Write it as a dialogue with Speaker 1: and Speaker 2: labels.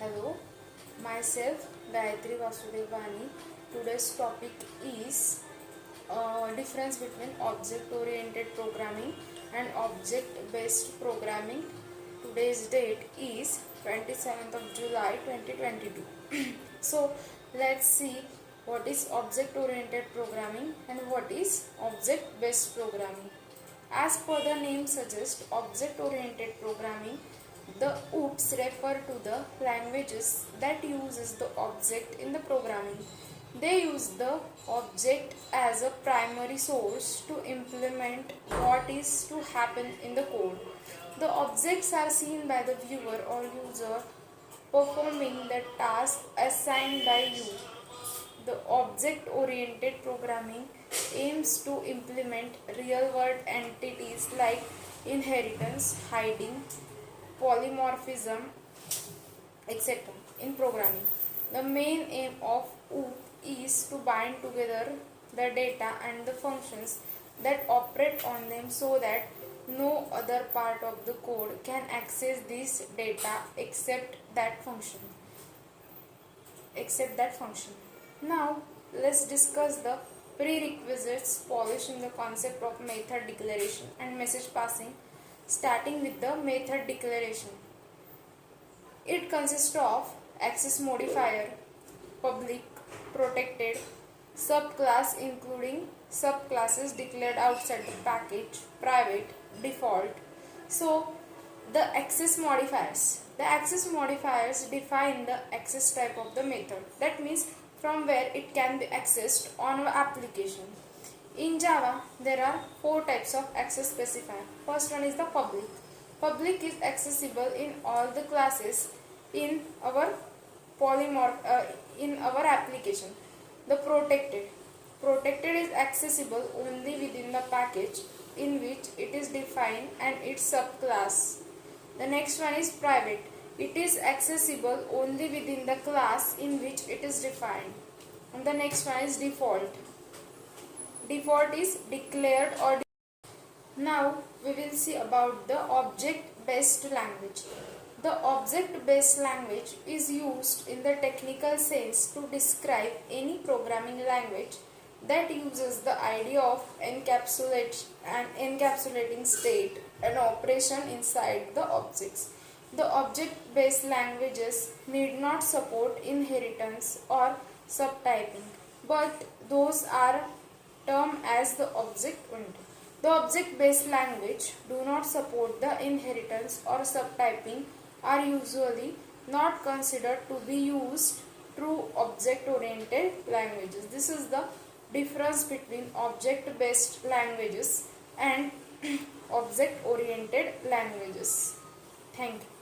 Speaker 1: Hello, myself Gayatri Vasudevani. Today's topic is difference between object-oriented programming and object-based programming. Today's date is 27th of July 2022. So let's see what is object-oriented programming and what is object-based programming. As per the name suggests, object-oriented programming, the OOPs refer to the languages that uses the object in the programming. They use the object as a primary source to implement what is to happen in the code. The objects are seen by the viewer or user performing the task assigned by you. The object-oriented programming aims to implement real-world entities like inheritance, hiding, polymorphism, etc. in programming. The main aim of OOP is to bind together the data and the functions that operate on them so that no other part of the code can access this data except that function. Now let's discuss the prerequisites polishing the concept of method declaration and message passing, starting with the method declaration. It consists of access modifier, public, protected, subclass including subclasses declared outside the package, private, default. So the access modifiers. The access modifiers define the access type of the method. That means from where it can be accessed on our application. In Java, there are 4 types of access specifier. First one is the public. Public is accessible in all the classes in our in our application. The protected. Protected is accessible only within the package in which it is defined and its subclass. The next one is private. It is accessible only within the class in which it is defined. And the next one is default. Default is declared or now we will see about the object-based language. The object-based language is used in the technical sense to describe any programming language that uses the idea of encapsulating state and operation inside the objects. The object-based languages need not support inheritance or subtyping, but those are termed as the object only. The object-based language do not support the inheritance or subtyping are usually not considered to be used true object-oriented languages. This is the difference between object-based languages and object-oriented languages. Thank you.